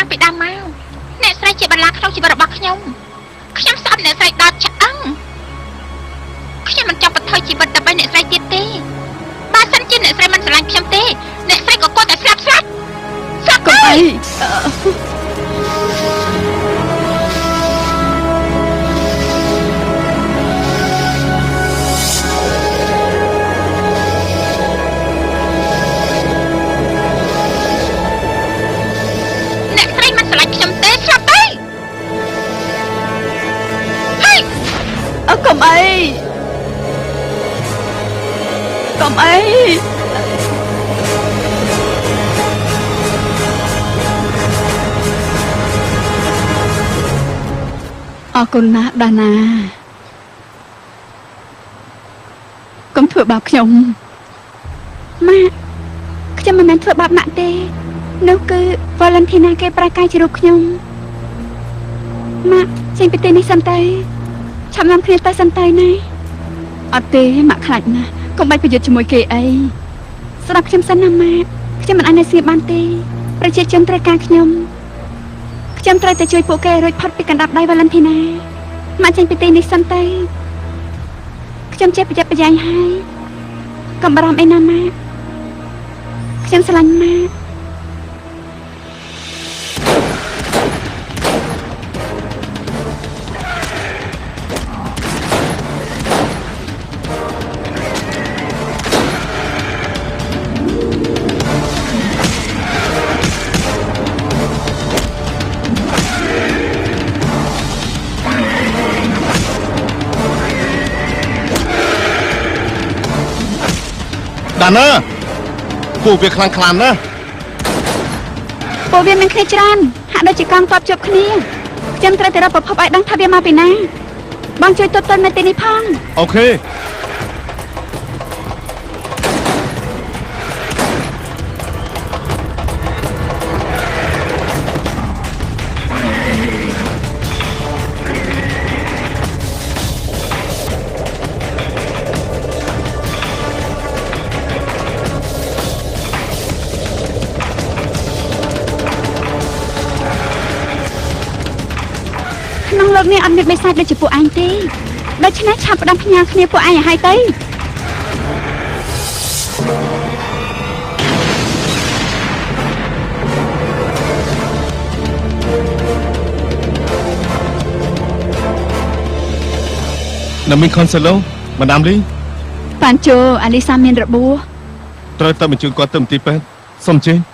តាំងពីដើមមកអ្នកស្រីជាបន្លាក្នុងជីវិតរបស់ខ្ញុំស្អប់អ្នកស្រីដល់ឆ្អឹងខ្ញុំមិនចង់បន្ថយជីវិតដើម្បីអ្នកស្រីទៀតទេបើសិនជាអ្នកស្រីមិនស្រឡាញ់ខ្ញុំទេអ្នកស្រីក៏គាត់តែស្លាប់កុំអីកុំអីអរគុណណាស់ដាណាកុំធ្វើបាបខ្ញុំម៉ាក់ខ្ញុំមិនមែនធ្វើបាបម៉ាក់ទេនោះគឺ Valentina គេប្រកាសជារូបខ្ញុំម៉ាក់ចេញពីទីនេះសិនទៅឆាប់នាំគ្នាទៅសិនទៅណាអត់ទេម៉ាក់ខ្លាចណាស់កុំបាច់ប្រយុទ្ធជាមួយគេអីស្ដាប់ខ្ញុំសិនណាម៉ាក់ខ្ញុំមិនអាចនៅស្ងៀមបានទេប្រជាជនត្រូវការខ្ញុំត្រូវតែជួយពួកគេរួចផុតពីកណ្ដាប់ដៃ Valentina ម៉ាក់ចេញពីទីនេះសិនទៅខ្ញុំចេះប្រយ័ត្នប្រយែងហើយកុំបារម្ភអីណាម៉ាក់ខ្ញុំស្រឡាញ់ម៉ាក់ដាណាពួកវាខ្លាំងខ្លាណាស់ពួកវាមានគ្នាច្រើនហាក់ដូចជាកងទ័ពជាប់គ្នាខ្ញុំត្រូវតែរកប្រភពឲ្យដឹងថាវាមកពីណាបងជួយទប់ទល់នៅទីនេះផងអូខេលោកនេះអត់មានបិសាចដូចជាពួកឯងទេដូច្នេះឆាប់ផ្ដាំផ្ញើគ្នាពួកឯងឲ្យហើយទៅណាមីខុនសាឡូម៉ាដាមលីប៉ាន់ជូអាលីសាមានរបួសត្រូវទៅបញ្ជូនគាត់ទៅមន្ទីរពេទ្យសុំជេ